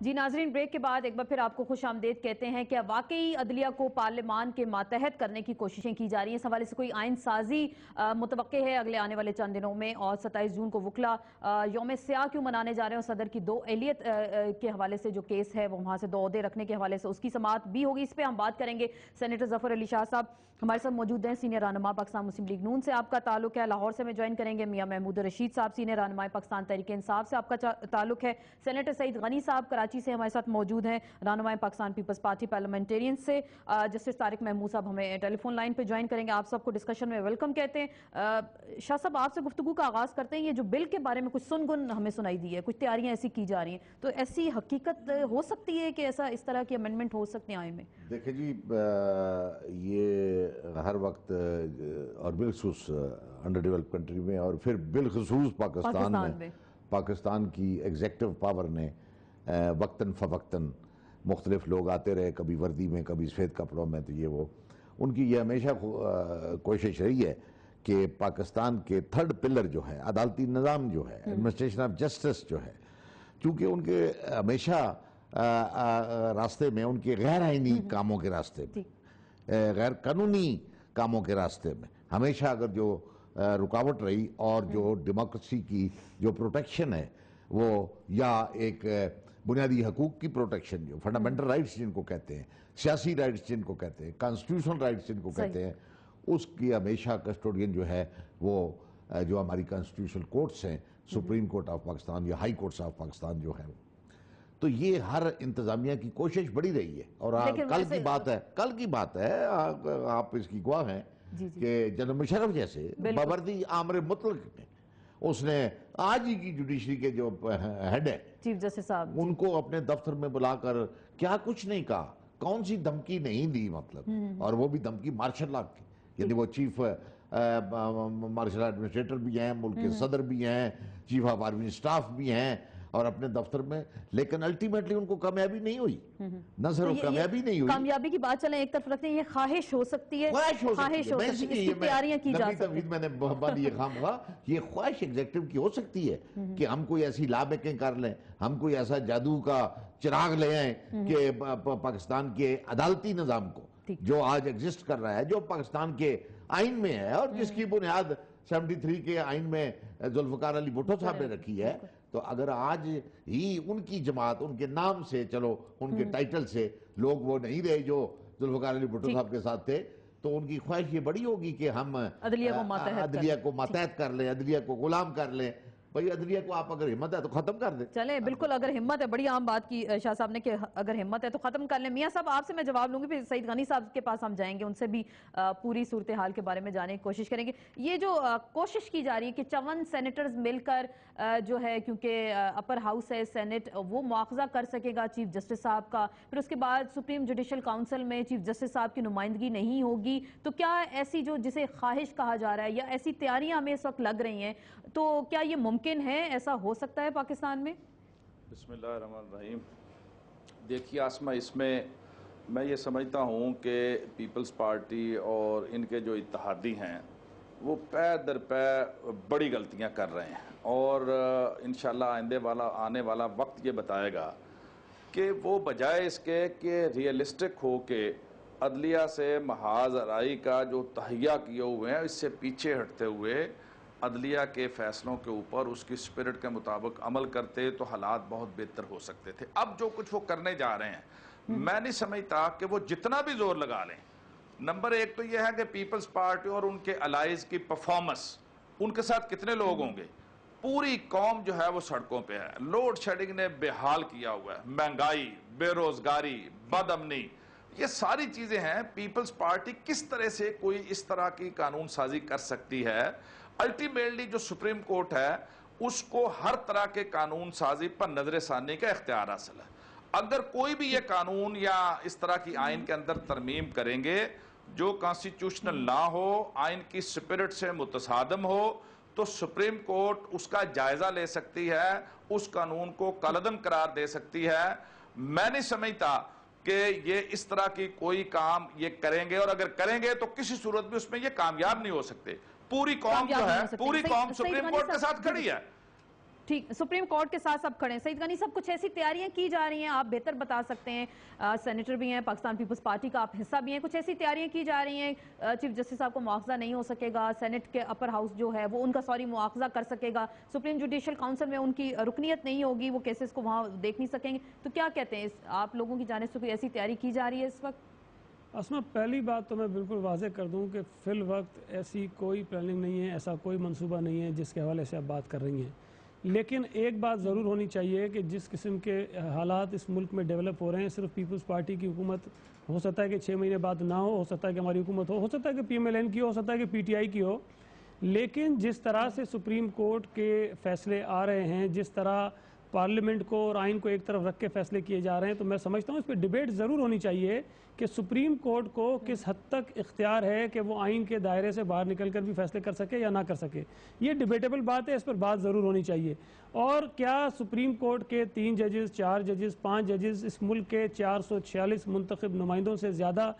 جی ناظرین، بریک کے بعد ایک بار پھر آپ کو خوش آمدید کہتے ہیں کہ واقعی عدلیہ کو پارلیمان کے ماتحت کرنے کی کوششیں کی جا رہی ہیں. اس حوالے سے کوئی آئین سازی متوقع ہے اگلے آنے والے چند دنوں میں؟ اور 27 جون کو وکلا یوم سیاہ کیوں منانے جا رہے ہیں؟ اور صدر کی 2 اہلیت کے حوالے سے جو کیس ہے وہ وہاں سے 2 عہدے رکھنے کے حوالے سے اس کی سماعت بھی ہوگی. اس پہ ہم بات کریں گے. سینیٹر ظفر علی شاہ صاحب ہمارے ساتھ موجود ہیں، سینئر رہنما پاکستان مسلم لیگ نون سے آپ کا تعلق ہے. لاہور سے میں جوائن کریں گے میاں محمود رشید صاحب، سینئر رہنما پاکستان تحریک انصاف سے آپ کا تعلق ہے. سینیٹر سعید غنی صاحب کراچی سے ہمارے ساتھ موجود ہیں، رہنما پاکستان پیپلز پارٹی پارلیمنٹرین سے. جسٹس طارق محمود صاحب ہمیں ٹیلی فون لائن پہ جوائن کریں گے. آپ سب کو ڈسکشن میں ویلکم کہتے ہیں. شاہ صاحب آپ سے گفتگو کا آغاز کرتے ہیں. یہ جو بل کے بارے میں کچھ سنگن ہمیں سنائی دی ہے، کچھ تیاریاں ایسی کی جا رہی ہیں، تو ایسی حقیقت ہو سکتی ہے کہ اس طرح کی امینڈمنٹ ہو سکتے ہیں آئین میں؟ دیکھیں جی، یہ ہر وقت اور بالخصوص انڈر ڈیولپ کنٹری میں اور پھر بالخصوص پاکستان میں پاکستان کی ایگزیکٹو پاور نے وقتاً فوقتاً مختلف لوگ آتے رہے، کبھی وردی میں، کبھی سفید کپڑوں میں، تو یہ ان کی یہ ہمیشہ کوشش رہی ہے کہ پاکستان کے 3rd پلر جو ہے، عدالتی نظام جو ہے، ایڈمنسٹریشن آف جسٹس جو ہے، چونکہ ان کے ہمیشہ راستے میں، ان کے غیر آئینی کاموں کے راستے میں، غیر قانونی کاموں کے راستے میں ہمیشہ اگر جو رکاوٹ رہی، اور جو ڈیموکریسی کی جو پروٹیکشن ہے وہ، یا ایک بنیادی حقوق کی پروٹیکشن، جو فنڈامنٹل رائٹس جن کو کہتے ہیں، سیاسی رائٹس جن کو کہتے ہیں، کانسٹیٹیوشنل رائٹس جن کو کہتے ہیں، اس کی ہمیشہ کسٹوڈین جو ہے وہ جو ہماری کانسٹیٹیوشنل کورٹس ہیں، سپریم کورٹ آف پاکستان یا ہائی کورٹس آف پاکستان جو ہے. تو یہ ہر انتظامیہ کی کوشش بڑی رہی ہے. اور کل کی بات ہے آپ اس کی گواہ ہیں کہ جنرل مشرف جیسے باوردی آمر مطلق نے، اس نے آج ہی کی جوڈیشری کے جو ہیڈ ہے چیف جسٹس صاحب، ان کو اپنے دفتر میں بلا کر کیا کچھ نہیں کہا، کون سی دھمکی نہیں دی، مطلب، اور وہ بھی دھمکی مارشل لا کی. یعنی وہ چیف مارشل ایڈمنسٹریٹر بھی ہیں، ملک کے صدر بھی ہیں، چیف آف آرمی اسٹاف بھی ہیں، اور اپنے دفتر میں، لیکن الٹیمیٹلی ان کو کامیابی نہیں ہوئی. نہ صرف کامیابی نہیں ہوئی، کامیابی کی بات چلیں ایک طرف رکھتے ہیں، یہ خواہش ہو سکتی ہے، خواہش ہو سکتی ہے، اس کی تیاریاں کی جا سکتی ہیں. میں نے یہ خام کہا، یہ خواہش ایگزیکٹو کی ہو سکتی ہے کہ ہم کوئی ایسی لا بیکنگ کر لیں، ہم کوئی ایسا جادو کا چراغ لے آئیں کہ پاکستان کے عدالتی نظام کو، جو آج ایگزسٹ کر رہا ہے، جو پاکستان کے آئین میں ہے، اور جس کی بنیاد 73 کے آئین میں ذوالفقار علی بھٹو صاحب نے رکھی ہے. تو اگر آج ہی ان کی جماعت، ان کے نام سے، چلو ان کے ٹائٹل سے لوگ وہ نہیں رہے جو ذوالفقار علی بھٹو صاحب کے ساتھ تھے، تو ان کی خواہش یہ بڑی ہوگی کہ ہم عدلیہ کو ماتحت کر لیں، عدلیہ کو غلام کر لیں. بھئی عدلیہ کو آپ اگر ہمت ہے تو ختم کر دیں. چلیں بالکل، اگر ہمت ہے، بڑی عام بات کی شاہ صاحب نے کہ اگر ہمت ہے تو ختم کر لیں. میاں صاحب آپ سے میں جواب لوں گی، پھر سعید غنی صاحب کے پاس ہم جائیں گے، ان سے بھی پوری صورتحال کے بارے میں جاننے کی کوشش کریں گے. یہ جو کوشش کی جا رہی ہے کہ 54 سینیٹرز مل کر جو ہے، کیونکہ اپر ہاؤس ہے سینٹ، وہ مواخذہ کر سکے گا چیف جسٹس صاحب کا، پھر اس کے بعد سپریم جوڈیشل کاؤنسل میں چیف جسٹس صاحب کی نمائندگی نہیں ہوگی. تو کیا ایسی جو جسے خواہش کہا جا رہا ہے، یا ایسی تیاریاں ہمیں اس وقت لگ رہی ہیں، تو کیا یہ ممکن ہے، ایسا ہو سکتا ہے پاکستان میں؟ بسم اللہ الرحمن الرحیم. دیکھیے آسمہ، اس میں یہ سمجھتا ہوں کہ پیپلز پارٹی اور ان کے جو اتحادی ہیں وہ پے در پے بڑی غلطیاں کر رہے ہیں، اور انشاءاللہ آنے والا وقت یہ بتائے گا کہ وہ بجائے اس کے کہ ریئلسٹک ہو کے عدلیہ سے محاذ آرائی کا جو تہیہ کیے ہوئے ہیں، اس سے پیچھے ہٹتے ہوئے عدلیہ کے فیصلوں کے اوپر اس کی سپرٹ کے مطابق عمل کرتے تو حالات بہت بہتر ہو سکتے تھے. اب جو کچھ وہ کرنے جا رہے ہیں، میں نہیں سمجھتا کہ وہ جتنا بھی زور لگا لیں. نمبر 1 تو یہ ہے کہ پیپلز پارٹی اور ان کے الائز کی پرفارمنس، ان کے ساتھ کتنے لوگ ہوں گے. پوری قوم جو ہے وہ سڑکوں پہ ہے، لوڈ شیڈنگ نے بے حال کیا ہوا ہے، مہنگائی، بے روزگاری، بد امنی، یہ ساری چیزیں ہیں. پیپلز پارٹی کس طرح سے کوئی اس طرح کی قانون سازی کر سکتی ہے؟ الٹیمیٹلی جو سپریم کورٹ ہے اس کو ہر طرح کے قانون سازی پر نظر ثانی کا اختیار حاصل ہے. اگر کوئی بھی یہ قانون یا اس طرح کی آئین کے اندر ترمیم کریں گے جو کانسٹیٹیوشنل نہ ہو، آئین کی سپرٹ سے متصادم ہو، تو سپریم کورٹ اس کا جائزہ لے سکتی ہے، اس قانون کو کالعدم قرار دے سکتی ہے. میں نہیں سمجھتا کہ یہ اس طرح کی کوئی کام یہ کریں گے، اور اگر کریں گے تو کسی صورت بھی اس میں یہ کامیاب نہیں ہو سکتے. پوری قوم جو ہے، پوری قوم سپریم کورٹ کے ساتھ کھڑی ہے. ٹھیک، سپریم کورٹ کے ساتھ سب کھڑے ہیں. سعید غنی صاحب، کچھ ایسی تیاریاں کی جا رہی ہیں، آپ بہتر بتا سکتے ہیں، سینیٹر بھی ہیں، پاکستان پیپلز پارٹی کا آپ حصہ بھی ہیں، کچھ ایسی تیاریاں کی جا رہی ہیں چیف جسٹس صاحب کو مواخذہ نہیں ہو سکے گا، سینٹ کے اپر ہاؤس جو ہے وہ ان کا مواخذہ کر سکے گا، سپریم جوڈیشل کاؤنسل میں ان کی رکنیت نہیں ہوگی، وہ کیسز کو وہاں دیکھ نہیں سکیں گے، تو کیا کہتے ہیں آپ لوگوں کی جانب سے کوئی ایسی تیاری کی جا رہی ہے اس وقت؟ اسما، پہلی بات تو میں بالکل واضح کر دوں کہ فی الوقت ایسی کوئی پلاننگ نہیں ہے، ایسا کوئی منصوبہ نہیں ہے جس کے حوالے سے آپ بات کر رہی ہیں. لیکن ایک بات ضرور ہونی چاہیے کہ جس قسم کے حالات اس ملک میں ڈیولپ ہو رہے ہیں، صرف پیپلز پارٹی کی حکومت ہو سکتا ہے کہ 6 مہینے بعد نہ ہو سکتا ہے کہ ہماری حکومت ہو سکتا ہے کہ PMLN کی ہو سکتا ہے کہ PTI کی ہو، لیکن جس طرح سے سپریم کورٹ کے فیصلے آ رہے ہیں، جس طرح پارلیمنٹ کو اور آئین کو ایک طرف رکھ کے فیصلے کیے جا رہے ہیں، تو میں سمجھتا ہوں اس پہ ڈیبیٹ ضرور ہونی چاہیے کہ سپریم کورٹ کو کس حد تک اختیار ہے کہ وہ آئین کے دائرے سے باہر نکل کر بھی فیصلے کر سکے یا نہ کر سکے. یہ ڈیبیٹیبل بات ہے، اس پر بات ضرور ہونی چاہیے. اور کیا سپریم کورٹ کے 3 ججز، 4 ججز، 5 ججز اس ملک کے 446 منتخب نمائندوں سے زیادہ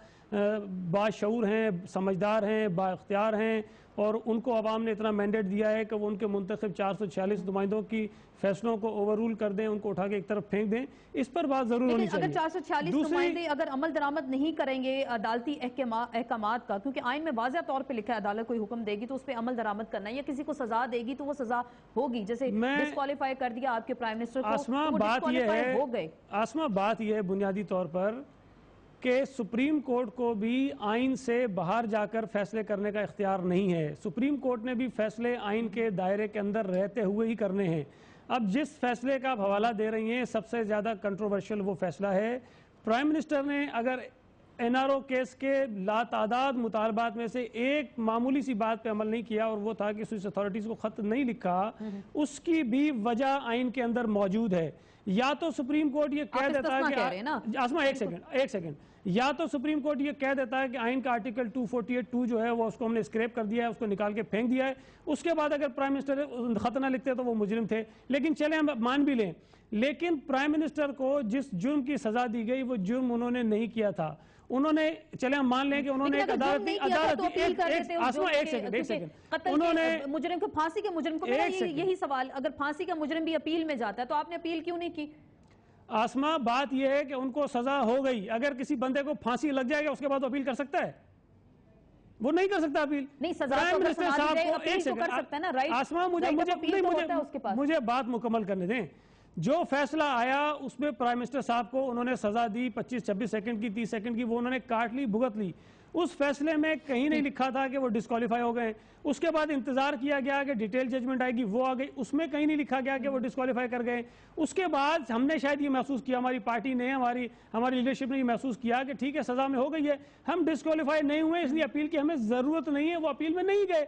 باشعور ہیں، سمجھدار ہیں، با اختیار ہیں، اور ان کو عوام نے اتنا مینڈیٹ دیا ہے کہ وہ ان کے منتخب 446 نمائندوں کی فیصلوں کو اوور رول کر دیں، ان کو اٹھا کے ایک طرف پھینک دیں؟ اس پر بات ضرور ہونی چاہیے. اگر 446 نمائندے اگر عمل درآمد نہیں کریں گے عدالتی احکامات کا، کیونکہ آئین میں واضح طور پہ لکھا ہے عدالت کوئی حکم دے گی تو اس پہ عمل درآمد کرنا ہے، یا کسی کو سزا دے گی تو وہ سزا ہوگی، جیسے ڈسکوالیفائی کر دیا آپ کے پرائم منسٹر کو، وہ ڈسکوالیفائی ہو گئے. آسما، بات یہ ہے بنیادی طور پر کہ سپریم کورٹ کو بھی آئین سے باہر جا کر فیصلے کرنے کا اختیار نہیں ہے. سپریم کورٹ نے بھی فیصلے آئین کے دائرے کے اندر رہتے ہوئے ہی کرنے ہیں. اب جس فیصلے کا آپ حوالہ دے رہی ہیں، سب سے زیادہ کنٹروورشل وہ فیصلہ ہے. پرائم منسٹر نے اگر NRO کیس کے لاتعداد مطالبات میں سے ایک معمولی سی بات پہ عمل نہیں کیا، اور وہ تھا کہ سوئس اتھارٹیز کو خط نہیں لکھا، اس کی بھی وجہ آئین کے اندر موجود ہے. یا تو سپریم کورٹ یہ کہہ دیتا ہے کہ آسما ایک سیکنڈ یا تو سپریم کورٹ یہ کہہ دیتا ہے کہ آئین کا آرٹیکل 248(2) جو ہے وہ اس کو ہم نے اسکریپ کر دیا ہے، اس کو نکال کے پھینک دیا ہے. اس کے بعد اگر پرائم منسٹر خط نہ لکھتے تو وہ مجرم تھے. لیکن چلیں ہم مان بھی لیں، لیکن پرائم منسٹر کو جس جرم کی سزا دی گئی وہ جرم انہوں نے نہیں کیا تھا. انہوں نے، چلیں ہم مان لیں کہ انہوں نے ایک مجرم کو پھانسی کے مجرم کو، یہی سوال، اگر پھانسی کا مجرم بھی اپیل میں جاتا ہے تو آپ نے اپیل کیوں نہیں کی؟ آسما، بات یہ ہے کہ ان کو سزا ہو گئی. اگر کسی بندے کو پھانسی لگ جائے گا اس کے بعد اپیل کر سکتا ہے؟ وہ نہیں کر سکتا اپیل. نہیں، سزا تو اگر سنا دی جائے اپیل تو کر سکتا ہے نا، رائٹ؟ آسما، مجھے بات مکمل کرنے دیں. جو فیصلہ آیا اس میں پرائم منسٹر صاحب کو انہوں نے سزا دی 25-26 سیکنڈ کی، 30 سیکنڈ کی، وہ انہوں نے کاٹ لی، بھگت لی. اس فیصلے میں کہیں نہیں لکھا تھا کہ وہ ڈسکوالیفائی ہو گئے. اس کے بعد انتظار کیا گیا کہ ڈیٹیل ججمنٹ آئے گی، وہ آ گئی، اس میں کہیں نہیں لکھا گیا کہ وہ ڈسکوالیفائی کر گئے. اس کے بعد ہم نے شاید یہ محسوس کیا، ہماری پارٹی نے، ہماری لیڈرشپ نے یہ محسوس کیا کہ ٹھیک ہے سزا میں ہو گئی ہے، ہم ڈسکوالیفائی نہیں ہوئے، اس لیے اپیل کی ہمیں ضرورت نہیں ہے، وہ اپیل میں نہیں گئے.